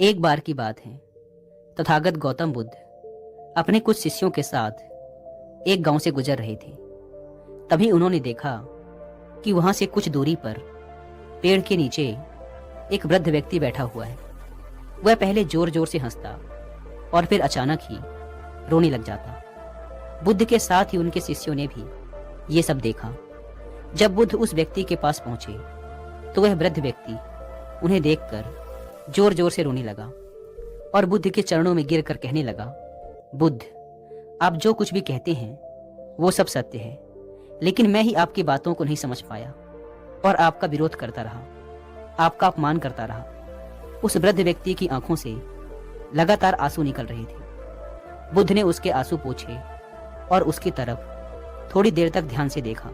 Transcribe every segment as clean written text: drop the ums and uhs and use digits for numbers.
एक बार की बात है। तथागत गौतम बुद्ध अपने कुछ शिष्यों के साथ एक गांव से गुजर रहे थे। तभी उन्होंने देखा कि वहां से कुछ दूरी पर पेड़ के नीचे एक वृद्ध व्यक्ति बैठा हुआ है। वह पहले जोर जोर से हंसता और फिर अचानक ही रोने लग जाता। बुद्ध के साथ ही उनके शिष्यों ने भी ये सब देखा। जब बुद्ध उस व्यक्ति के पास पहुंचे तो वह वृद्ध व्यक्ति उन्हें देखकर जोर जोर से रोने लगा और बुद्ध के चरणों में गिरकर कहने लगा, बुद्ध, आप जो कुछ भी कहते हैं वो सब सत्य है, लेकिन मैं ही आपकी बातों को नहीं समझ पाया और आपका विरोध करता रहा, आपका अपमान करता रहा। उस वृद्ध व्यक्ति की आंखों से लगातार आंसू निकल रहे थे। बुद्ध ने उसके आंसू पोंछे और उसकी तरफ थोड़ी देर तक ध्यान से देखा।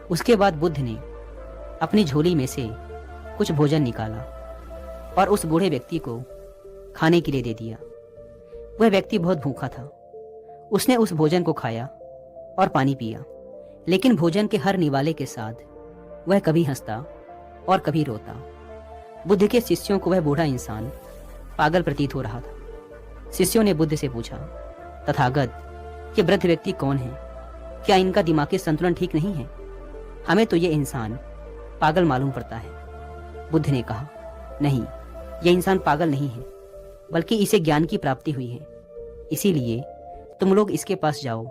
उसके बाद बुद्ध ने अपनी झोली में से कुछ भोजन निकाला और उस बूढ़े व्यक्ति को खाने के लिए दे दिया। वह व्यक्ति बहुत भूखा था। उसने उस भोजन को खाया और पानी पिया, लेकिन भोजन के हर निवाले के साथ वह कभी हंसता और कभी रोता। बुद्ध के शिष्यों को वह बूढ़ा इंसान पागल प्रतीत हो रहा था। शिष्यों ने बुद्ध से पूछा, तथागत, ये वृद्ध व्यक्ति कौन है? क्या इनका दिमागी संतुलन ठीक नहीं है? हमें तो ये इंसान पागल मालूम पड़ता है। बुद्ध ने कहा, नहीं, यह इंसान पागल नहीं है, बल्कि इसे ज्ञान की प्राप्ति हुई है। इसीलिए तुम लोग इसके पास जाओ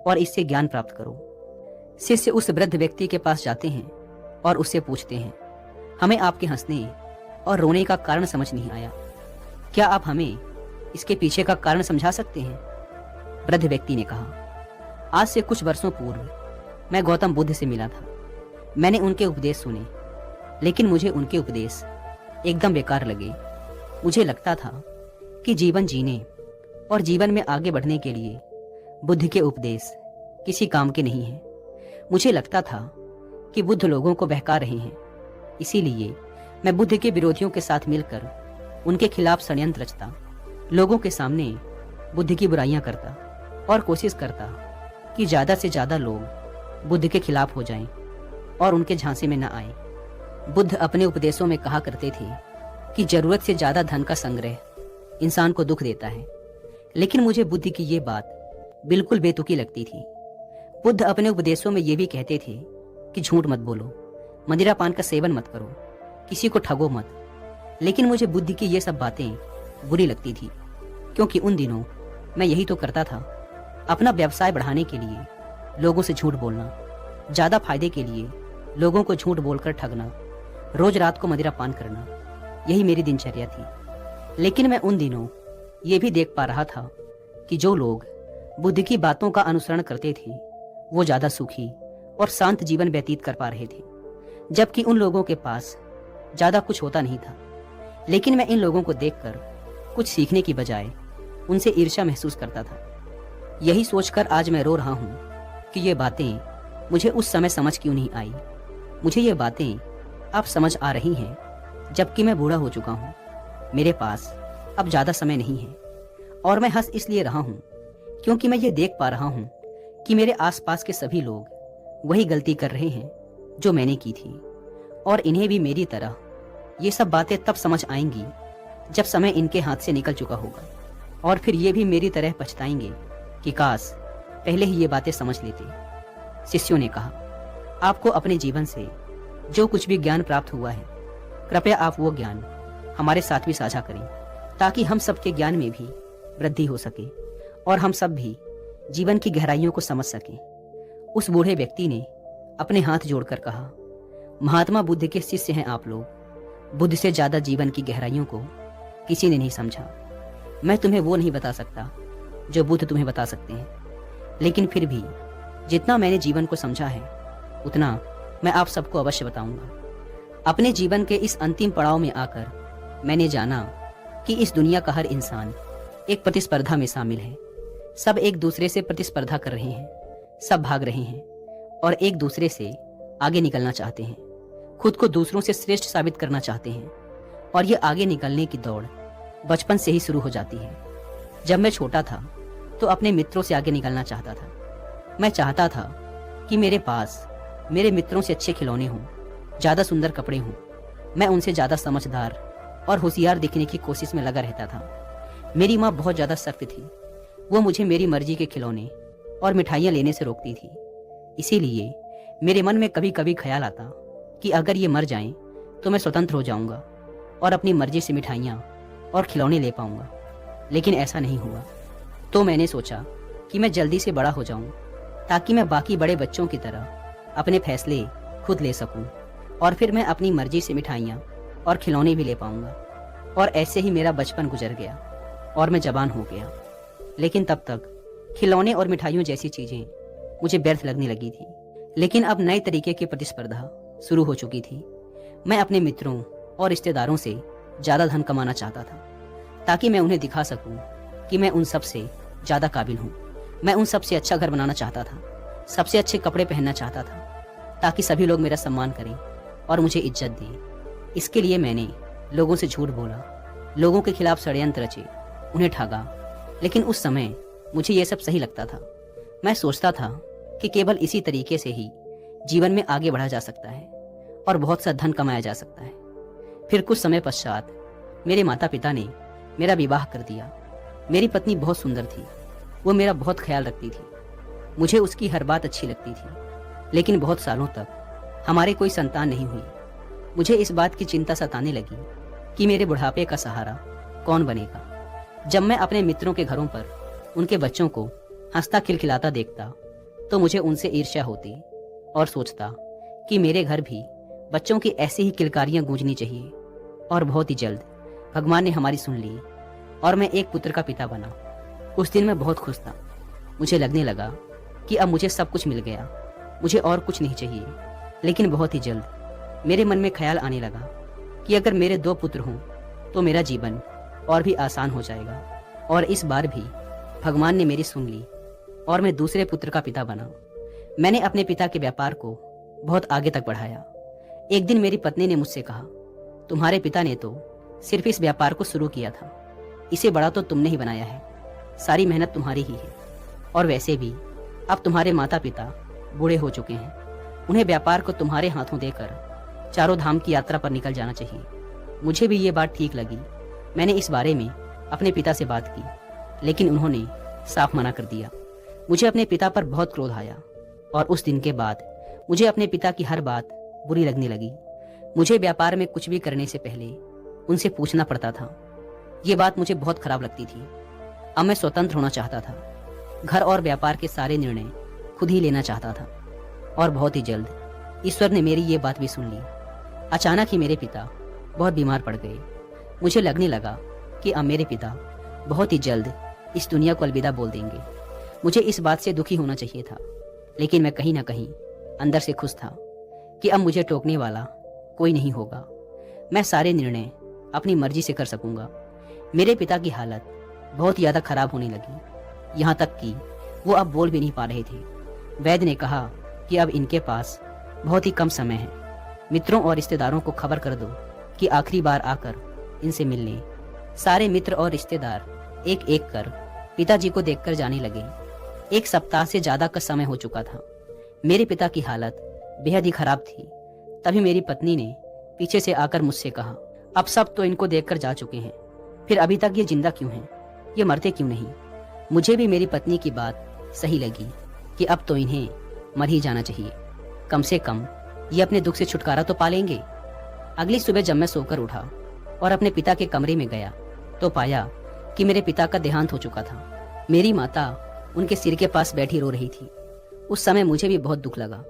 और इससे ज्ञान प्राप्त करो। शिष्य उस वृद्ध व्यक्ति के पास जाते हैं और उससे पूछते हैं, हमें आपके हंसने और रोने का कारण समझ नहीं आया। क्या आप हमें इसके पीछे का कारण समझा सकते हैं? वृद्ध व्यक्ति ने कहा, आज से कुछ वर्षों पूर्व मैं गौतम बुद्ध से मिला था। मैंने उनके उपदेश सुने, लेकिन मुझे उनके उपदेश एकदम बेकार लगे। मुझे लगता था कि जीवन जीने और जीवन में आगे बढ़ने के लिए बुद्ध के उपदेश किसी काम के नहीं हैं। मुझे लगता था कि बुद्ध लोगों को बहका रहे हैं। इसीलिए मैं बुद्ध के विरोधियों के साथ मिलकर उनके खिलाफ षड्यंत्र रचता, लोगों के सामने बुद्ध की बुराइयां करता और कोशिश करता कि ज्यादा से ज्यादा लोग बुद्ध के खिलाफ हो जाएं और उनके झांसे में न आए। बुद्ध अपने उपदेशों में कहा करते थे कि जरूरत से ज्यादा धन का संग्रह इंसान को दुख देता है, लेकिन मुझे बुद्ध की ये बात बिल्कुल बेतुकी लगती थी। बुद्ध अपने उपदेशों में ये भी कहते थे कि झूठ मत बोलो, मदिरा पान का सेवन मत करो, किसी को ठगो मत। लेकिन मुझे बुद्ध की ये सब बातें बुरी लगती थी, क्योंकि उन दिनों मैं यही तो करता था। अपना व्यवसाय बढ़ाने के लिए लोगों से झूठ बोलना, ज्यादा फायदे के लिए लोगों को झूठ बोलकर ठगना, रोज रात को मदिरा पान करना, यही मेरी दिनचर्या थी। लेकिन मैं उन दिनों ये भी देख पा रहा था कि जो लोग बुद्ध की बातों का अनुसरण करते थे वो ज्यादा सुखी और शांत जीवन व्यतीत कर पा रहे थे, जबकि उन लोगों के पास ज्यादा कुछ होता नहीं था। लेकिन मैं इन लोगों को देखकर कुछ सीखने की बजाय उनसे ईर्ष्या महसूस करता था। यही सोचकर आज मैं रो रहा हूं कि ये बातें मुझे उस समय समझ क्यों नहीं आई। मुझे ये बातें अब समझ आ रही हैं, जबकि मैं बूढ़ा हो चुका हूँ। मेरे पास अब ज्यादा समय नहीं है और मैं हंस इसलिए रहा हूँ क्योंकि मैं ये देख पा रहा हूँ कि मेरे आसपास के सभी लोग वही गलती कर रहे हैं जो मैंने की थी, और इन्हें भी मेरी तरह ये सब बातें तब समझ आएंगी जब समय इनके हाथ से निकल चुका होगा, और फिर ये भी मेरी तरह पछताएंगे कि काश पहले ही ये बातें समझ लेते। शिष्यों ने कहा, आपको अपने जीवन से जो कुछ भी ज्ञान प्राप्त हुआ है, कृपया आप वो ज्ञान हमारे साथ भी साझा करें, ताकि हम सबके ज्ञान में भी वृद्धि हो सके और हम सब भी जीवन की गहराइयों को समझ सकें। उस बूढ़े व्यक्ति ने अपने हाथ जोड़कर कहा, महात्मा बुद्ध के शिष्य हैं आप लोग। बुद्ध से ज्यादा जीवन की गहराइयों को किसी ने नहीं समझा। मैं तुम्हें वो नहीं बता सकता जो बुद्ध तुम्हें बता सकते हैं, लेकिन फिर भी जितना मैंने जीवन को समझा है उतना मैं आप सबको अवश्य बताऊंगा। अपने जीवन के इस अंतिम पड़ाव में आकर मैंने जाना कि इस दुनिया का हर इंसान एक प्रतिस्पर्धा में शामिल है। सब एक दूसरे से प्रतिस्पर्धा कर रहे हैं, सब भाग रहे हैं और एक दूसरे से आगे निकलना चाहते हैं, खुद को दूसरों से श्रेष्ठ साबित करना चाहते हैं। और ये आगे निकलने की दौड़ बचपन से ही शुरू हो जाती है। जब मैं छोटा था तो अपने मित्रों से आगे निकलना चाहता था। मैं चाहता था कि मेरे पास मेरे मित्रों से अच्छे खिलौने हों, ज्यादा सुंदर कपड़े हों, मैं उनसे ज्यादा समझदार और होशियार दिखने की कोशिश में लगा रहता था। मेरी माँ बहुत ज़्यादा सख्त थी। वो मुझे मेरी मर्जी के खिलौने और मिठाइयाँ लेने से रोकती थी। इसीलिए मेरे मन में कभी कभी ख्याल आता कि अगर ये मर जाएं तो मैं स्वतंत्र हो जाऊंगा और अपनी मर्जी से मिठाइयाँ और खिलौने ले पाऊंगा। लेकिन ऐसा नहीं हुआ। तो मैंने सोचा कि मैं जल्दी से बड़ा हो जाऊं ताकि मैं बाकी बड़े बच्चों की तरह अपने फैसले खुद ले सकूं और फिर मैं अपनी मर्जी से मिठाइयाँ और खिलौने भी ले पाऊंगा। और ऐसे ही मेरा बचपन गुजर गया और मैं जवान हो गया। लेकिन तब तक खिलौने और मिठाइयों जैसी चीज़ें मुझे व्यर्थ लगने लगी थी। लेकिन अब नए तरीके की प्रतिस्पर्धा शुरू हो चुकी थी। मैं अपने मित्रों और रिश्तेदारों से ज़्यादा धन कमाना चाहता था ताकि मैं उन्हें दिखा सकूं कि मैं उन सब से ज़्यादा काबिल हूँ। मैं उन सब से अच्छा घर बनाना चाहता था, सबसे अच्छे कपड़े पहनना चाहता था ताकि सभी लोग मेरा सम्मान करें और मुझे इज्जत दें। इसके लिए मैंने लोगों से झूठ बोला, लोगों के खिलाफ षड्यंत्र रचे, उन्हें ठगा। लेकिन उस समय मुझे यह सब सही लगता था। मैं सोचता था कि केवल इसी तरीके से ही जीवन में आगे बढ़ा जा सकता है और बहुत सा धन कमाया जा सकता है। फिर कुछ समय पश्चात मेरे माता पिता ने मेरा विवाह कर दिया। मेरी पत्नी बहुत सुंदर थी। वो मेरा बहुत ख्याल रखती थी। मुझे उसकी हर बात अच्छी लगती थी। लेकिन बहुत सालों तक हमारे कोई संतान नहीं हुई। मुझे इस बात की चिंता सताने लगी कि मेरे बुढ़ापे का सहारा कौन बनेगा। जब मैं अपने मित्रों के घरों पर उनके बच्चों को हंसता खिलखिलाता देखता तो मुझे उनसे ईर्ष्या होती और सोचता कि मेरे घर भी बच्चों की ऐसी ही किलकारियां गूंजनी चाहिए। और बहुत ही जल्द भगवान ने हमारी सुन ली और मैं एक पुत्र का पिता बना। उस दिन मैं बहुत खुश था। मुझे लगने लगा कि अब मुझे सब कुछ मिल गया, मुझे और कुछ नहीं चाहिए। लेकिन बहुत ही जल्द मेरे मन में ख्याल आने लगा कि अगर मेरे 2 पुत्र हों तो मेरा जीवन और भी आसान हो जाएगा। और इस बार भी भगवान ने मेरी सुन ली और मैं दूसरे पुत्र का पिता बना। मैंने अपने पिता के व्यापार को बहुत आगे तक बढ़ाया। एक दिन मेरी पत्नी ने मुझसे कहा, तुम्हारे पिता ने तो सिर्फ इस व्यापार को शुरू किया था, इसे बड़ा तो तुमने ही बनाया है, सारी मेहनत तुम्हारी ही है। और वैसे भी अब तुम्हारे माता पिता बूढ़े हो चुके हैं, उन्हें व्यापार को तुम्हारे हाथों देकर चारों धाम की यात्रा पर निकल जाना चाहिए। मुझे भी ये बात ठीक लगी। मैंने इस बारे में अपने पिता से बात की, लेकिन उन्होंने साफ मना कर दिया। मुझे अपने पिता पर बहुत क्रोध आया और उस दिन के बाद मुझे अपने पिता की हर बात बुरी लगने लगी। मुझे व्यापार में कुछ भी करने से पहले उनसे पूछना पड़ता था। ये बात मुझे बहुत खराब लगती थी। अब मैं स्वतंत्र होना चाहता था, घर और व्यापार के सारे निर्णय खुद ही लेना चाहता था। और बहुत ही जल्द ईश्वर ने मेरी ये बात भी सुन ली। अचानक ही मेरे पिता बहुत बीमार पड़ गए। मुझे लगने लगा कि अब मेरे पिता बहुत ही जल्द इस दुनिया को अलविदा बोल देंगे। मुझे इस बात से दुखी होना चाहिए था, लेकिन मैं कहीं ना कहीं अंदर से खुश था कि अब मुझे टोकने वाला कोई नहीं होगा। मैं सारे निर्णय अपनी मर्जी से कर सकूंगा। मेरे पिता की हालत बहुत ज़्यादा खराब होने लगी, यहाँ तक कि वो अब बोल भी नहीं पा रहे थे। वैद्य ने कहा कि अब इनके पास बहुत ही कम समय है। मित्रों और रिश्तेदारों को खबर कर दो कि आखिरी बार आकर इनसे मिल लें। सारे मित्र और रिश्तेदार एक एक कर पिताजी को देखकर जाने लगे। 1 सप्ताह से ज्यादा का समय हो चुका था। मेरे पिता की हालत बेहद ही खराब थी। तभी मेरी पत्नी ने पीछे से आकर मुझसे कहा, अब सब तो इनको देखकर जा चुके हैं, फिर अभी तक ये जिंदा क्यों हैं? ये मरते क्यों नहीं? मुझे भी मेरी पत्नी की बात सही लगी कि अब तो इन्हें मर ही जाना चाहिए। कम से कम ये अपने दुख से छुटकारा तो पा लेंगे। अगली सुबह जब मैं सोकर उठा और अपने पिता के कमरे में गया तो पाया कि मेरे पिता का देहांत हो चुका था। मेरी माता उनके सिर के पास बैठी रो रही थी। उस समय मुझे भी बहुत दुख लगा।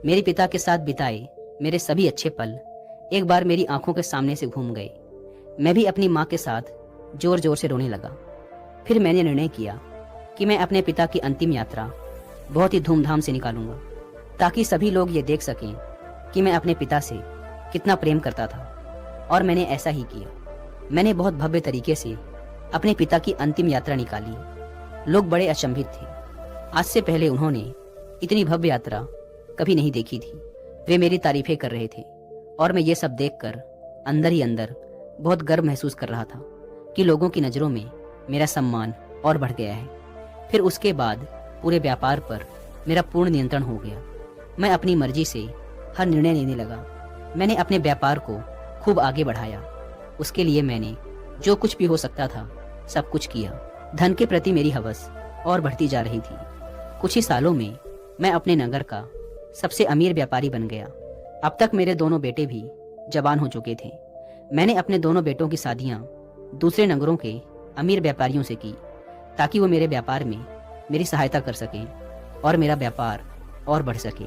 मेरे पिता के साथ बिताए मेरे सभी अच्छे पल एक बार मेरी आंखों के सामने से घूम गए। मैं भी अपनी माँ के साथ जोर जोर से रोने लगा। फिर मैंने निर्णय किया कि मैं अपने पिता की अंतिम यात्रा बहुत ही धूमधाम से निकालूंगा, ताकि सभी लोग ये देख सकें कि मैं अपने पिता से कितना प्रेम करता था। और मैंने ऐसा ही किया। मैंने बहुत भव्य तरीके से अपने पिता की अंतिम यात्रा निकाली। लोग बड़े अचंभित थे। आज से पहले उन्होंने इतनी भव्य यात्रा कभी नहीं देखी थी। वे मेरी तारीफें कर रहे थे और मैं ये सब देखकर अंदर ही अंदर बहुत गर्व महसूस कर रहा था कि लोगों की नज़रों में मेरा सम्मान और बढ़ गया है। फिर उसके बाद पूरे व्यापार पर मेरा पूर्ण नियंत्रण हो गया। मैं अपनी मर्जी से हर निर्णय लेने लगा। मैंने अपने व्यापार को खूब आगे बढ़ाया उसके लिए मैंने जो कुछ भी हो सकता था सब कुछ किया। धन के प्रति मेरी हवस और बढ़ती जा रही थी। कुछ ही सालों में मैं अपने नगर का सबसे अमीर व्यापारी बन गया। अब तक मेरे दोनों बेटे भी जवान हो चुके थे। मैंने अपने दोनों बेटों की शादियां दूसरे नगरों के अमीर व्यापारियों से की ताकि वो मेरे व्यापार में मेरी सहायता कर सकें और मेरा व्यापार और बढ़ सके।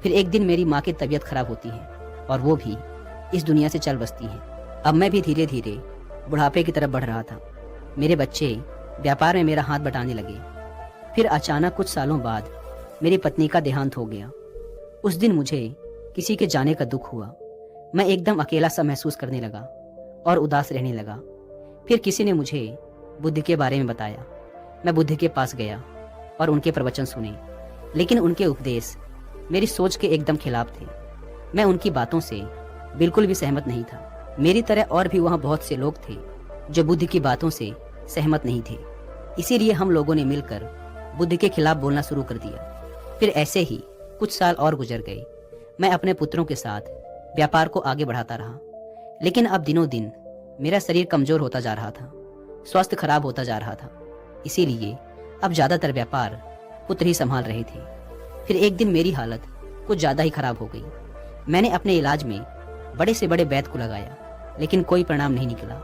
फिर एक दिन मेरी माँ की तबीयत खराब होती है और वो भी इस दुनिया से चल बसती है। अब मैं भी धीरे धीरे बुढ़ापे की तरफ बढ़ रहा था। मेरे बच्चे व्यापार में मेरा हाथ बटाने लगे। फिर अचानक कुछ सालों बाद मेरी पत्नी का देहांत हो गया। उस दिन मुझे किसी के जाने का दुख हुआ। मैं एकदम अकेला सा महसूस करने लगा और उदास रहने लगा। फिर किसी ने मुझे बुद्ध के बारे में बताया। मैं बुद्ध के पास गया और उनके प्रवचन सुने, लेकिन उनके उपदेश मेरी सोच के एकदम खिलाफ थे। मैं उनकी बातों से बिल्कुल भी सहमत नहीं था। मेरी तरह और भी वहाँ बहुत से लोग थे जो बुद्ध की बातों से सहमत नहीं थे। इसीलिए हम लोगों ने मिलकर बुद्ध के खिलाफ बोलना शुरू कर दिया। फिर ऐसे ही कुछ साल और गुजर गए। मैं अपने पुत्रों के साथ व्यापार को आगे बढ़ाता रहा, लेकिन अब दिनों दिन मेरा शरीर कमजोर होता जा रहा था, स्वास्थ्य खराब होता जा रहा था। इसीलिए अब ज्यादातर व्यापार पुत्र ही संभाल रहे थे। फिर एक दिन मेरी हालत कुछ ज्यादा ही खराब हो गई। मैंने अपने इलाज में बड़े से बड़े वैद्य को लगाया, लेकिन कोई परिणाम नहीं निकला।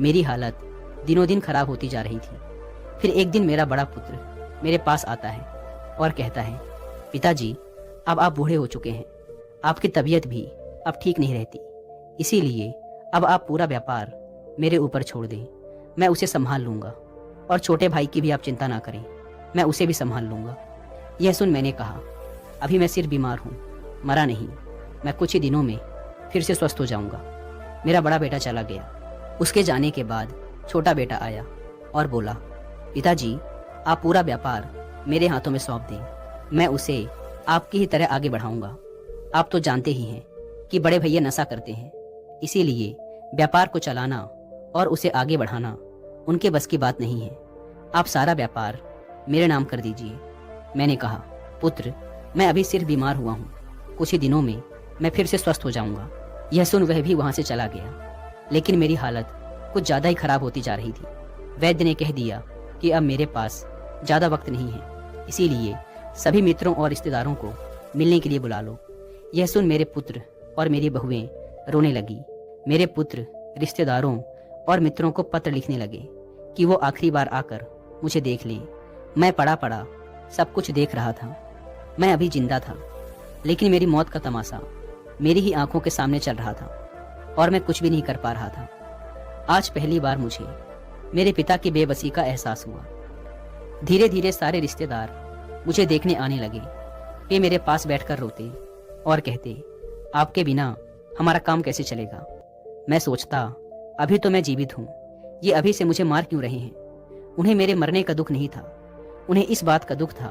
मेरी हालत दिनों दिन खराब होती जा रही थी। फिर एक दिन मेरा बड़ा पुत्र मेरे पास आता है और कहता है, पिताजी, अब आप बूढ़े हो चुके हैं, आपकी तबीयत भी अब ठीक नहीं रहती, इसीलिए अब आप पूरा व्यापार मेरे ऊपर छोड़ दें। मैं उसे संभाल लूंगा और छोटे भाई की भी आप चिंता ना करें, मैं उसे भी संभाल लूंगा। यह सुन मैंने कहा, अभी मैं सिर्फ बीमार हूँ, मरा नहीं। मैं कुछ ही दिनों में फिर से स्वस्थ हो जाऊंगा। मेरा बड़ा बेटा चला गया। उसके जाने के बाद छोटा बेटा आया और बोला, पिताजी, आप पूरा व्यापार मेरे हाथों में सौंप दें, मैं उसे आपकी ही तरह आगे बढ़ाऊंगा। आप तो जानते ही हैं कि बड़े भैया नशा करते हैं, इसीलिए व्यापार को चलाना और उसे आगे बढ़ाना उनके बस की बात नहीं है। आप सारा व्यापार मेरे नाम कर दीजिए। मैंने कहा, पुत्र, मैं अभी सिर्फ बीमार हुआ हूँ, कुछ ही दिनों में मैं फिर से स्वस्थ हो जाऊंगा। यह सुन वह भी वहां से चला गया, लेकिन मेरी हालत कुछ ज्यादा ही खराब होती जा रही थी। वैद्य ने कह दिया कि अब मेरे पास ज्यादा वक्त नहीं है, इसीलिए सभी मित्रों और रिश्तेदारों को मिलने के लिए बुला लो। यह सुन मेरे पुत्र और मेरी बहुएं रोने लगी। मेरे पुत्र रिश्तेदारों और मित्रों को पत्र लिखने लगे कि वो आखिरी बार आकर मुझे देख लें। मैं पड़ा पड़ा सब कुछ देख रहा था। मैं अभी जिंदा था, लेकिन मेरी मौत का तमाशा मेरी ही आंखों के सामने चल रहा था और मैं कुछ भी नहीं कर पा रहा था। आज पहली बार मुझे मेरे पिता की बेबसी का एहसास हुआ। धीरे धीरे सारे रिश्तेदार मुझे देखने आने लगे। वे मेरे पास बैठकर रोते और कहते, आपके बिना हमारा काम कैसे चलेगा। मैं सोचता, अभी तो मैं जीवित हूँ, ये अभी से मुझे मार क्यों रहे हैं। उन्हें मेरे मरने का दुख नहीं था, उन्हें इस बात का दुख था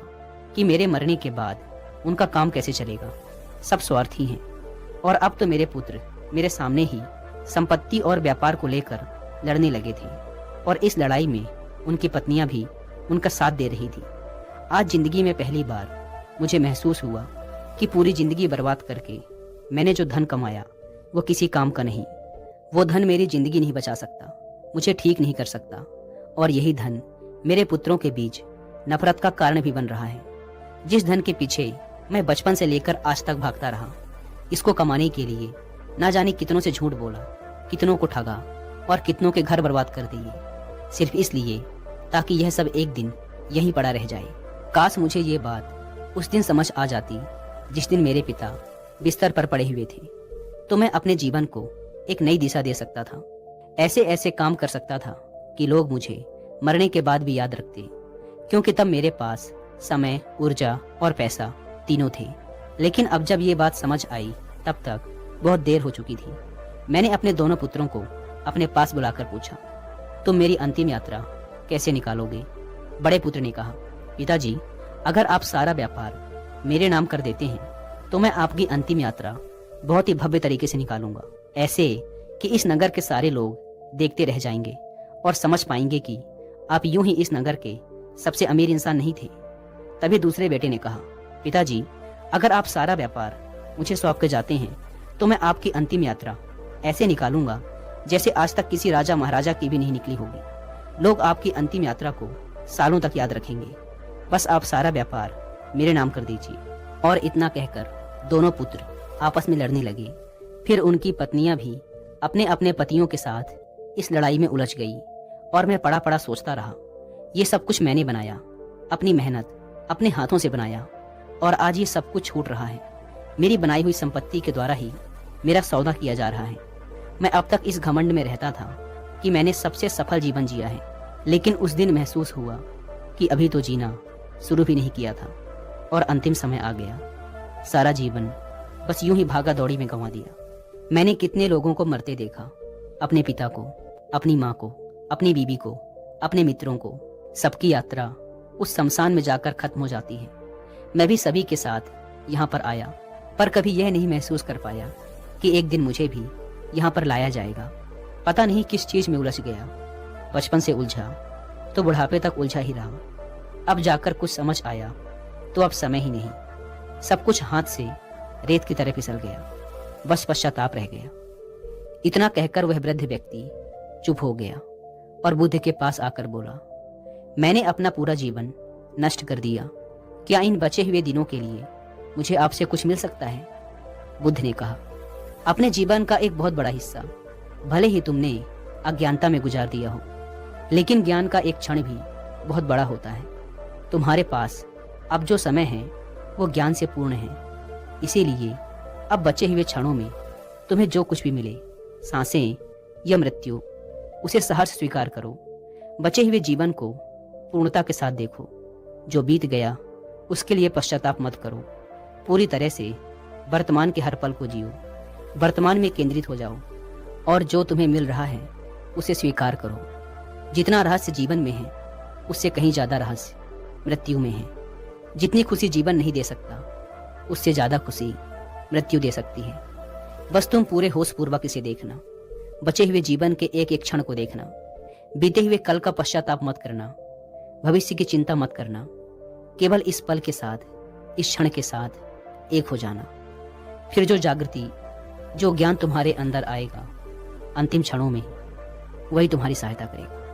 कि मेरे मरने के बाद उनका काम कैसे चलेगा। सब स्वार्थी हैं और अब तो मेरे पुत्र मेरे सामने ही संपत्ति और व्यापार को लेकर लड़ने लगे थे और इस लड़ाई में उनकी पत्नियां भी उनका साथ दे रही थी। आज जिंदगी में पहली बार मुझे महसूस हुआ कि पूरी जिंदगी बर्बाद करके मैंने जो धन कमाया वो किसी काम का नहीं। वो धन मेरी जिंदगी नहीं बचा सकता, मुझे ठीक नहीं कर सकता, और यही धन मेरे पुत्रों के बीच नफरत का कारण भी बन रहा है। जिस धन के पीछे मैं बचपन से लेकर आज तक भागता रहा, इसको कमाने के लिए ना जाने कितनों से झूठ बोला, कितनों को ठगा और कितनों के घर बर्बाद कर दिए, सिर्फ इसलिए ताकि यह सब एक दिन यहीं पड़ा रह जाए। काश मुझे ये बात उस दिन समझ आ जाती जिस दिन मेरे पिता बिस्तर पर पड़े हुए थे, तो मैं अपने जीवन को एक नई दिशा दे सकता था। ऐसे ऐसे काम कर सकता था कि लोग मुझे मरने के बाद भी याद रखते, क्योंकि तब मेरे पास समय, ऊर्जा और पैसा तीनों थे। लेकिन अब जब ये बात समझ आई तब तक बहुत देर हो चुकी थी। मैंने अपने दोनों पुत्रों को अपने पास बुलाकर पूछा, तुम मेरी अंतिम यात्रा कैसे निकालोगे। बड़े पुत्र ने कहा, पिताजी, अगर आप सारा व्यापार मेरे नाम कर देते हैं तो मैं आपकी अंतिम यात्रा बहुत ही भव्य तरीके से निकालूंगा, ऐसे कि इस नगर के सारे लोग देखते रह जाएंगे और समझ पाएंगे कि आप यूं ही इस नगर के सबसे अमीर इंसान नहीं थे। तभी दूसरे बेटे ने कहा, पिताजी, अगर आप सारा व्यापार मुझे सौंप के जाते हैं तो मैं आपकी अंतिम यात्रा ऐसे निकालूंगा जैसे आज तक किसी राजा महाराजा की भी नहीं निकली होगी। लोग आपकी अंतिम यात्रा को सालों तक याद रखेंगे। बस आप सारा व्यापार मेरे नाम कर दीजिए। और इतना कहकर दोनों पुत्र आपस में लड़ने लगे। फिर उनकी पत्नियां भी अपने अपने पतियों के साथ इस लड़ाई में उलझ गई। और मैं पड़ा पड़ा सोचता रहा, ये सब कुछ मैंने बनाया, अपनी मेहनत अपने हाथों से बनाया, और आज ये सब कुछ छूट रहा है। मेरी बनाई हुई संपत्ति के द्वारा ही मेरा सौदा किया जा रहा है। मैं अब तक इस घमंड में रहता था कि मैंने सबसे सफल जीवन जिया है, लेकिन उस दिन महसूस हुआ कि अभी तो जीना शुरू भी नहीं किया था और अंतिम समय आ गया। सारा जीवन बस यूं ही भागा दौड़ी में गंवा दिया। मैंने कितने लोगों को मरते देखा, अपने पिता को, अपनी माँ को, अपनी बीबी को, अपने मित्रों को। सबकी यात्रा उस शमशान में जाकर खत्म हो जाती है। मैं भी सभी के साथ यहाँ पर आया, पर कभी यह नहीं महसूस कर पाया कि एक दिन मुझे भी यहाँ पर लाया जाएगा। पता नहीं किस चीज में उलझ गया। बचपन से उलझा तो बुढ़ापे तक उलझा ही रहा। अब जाकर कुछ समझ आया तो अब समय ही नहीं। सब कुछ हाथ से रेत की तरह फिसल गया, बस पश्चाताप रह गया। इतना कहकर वह वृद्ध व्यक्ति चुप हो गया और बुद्ध के पास आकर बोला, मैंने अपना पूरा जीवन नष्ट कर दिया। क्या इन बचे हुए दिनों के लिए मुझे आपसे कुछ मिल सकता है? बुद्ध ने कहा, अपने जीवन का एक बहुत बड़ा हिस्सा भले ही तुमने अज्ञानता में गुजार दिया हो, लेकिन ज्ञान का एक क्षण भी बहुत बड़ा होता है। तुम्हारे पास अब जो समय है वो ज्ञान से पूर्ण है। इसीलिए अब बचे हुए क्षणों में तुम्हें जो कुछ भी मिले, सांसें या मृत्यु, उसे सहर्ष स्वीकार करो। बचे हुए जीवन को पूर्णता के साथ देखो। जो बीत गया उसके लिए पश्चाताप मत करो। पूरी तरह से वर्तमान के हर पल को जियो। वर्तमान में केंद्रित हो जाओ और जो तुम्हें मिल रहा है उसे स्वीकार करो। जितना रहस्य जीवन में है उससे कहीं ज्यादा रहस्य मृत्यु में है। जितनी खुशी जीवन नहीं दे सकता उससे ज्यादा खुशी मृत्यु दे सकती है। बस तुम पूरे होश पूर्वक इसे देखना। बचे हुए जीवन के एक एक क्षण को देखना। बीते हुए कल का पश्चाताप मत करना। भविष्य की चिंता मत करना। केवल इस पल के साथ, इस क्षण के साथ एक हो जाना। फिर जो जागृति, जो ज्ञान तुम्हारे अंदर आएगा अंतिम क्षणों में, वही तुम्हारी सहायता करेगा।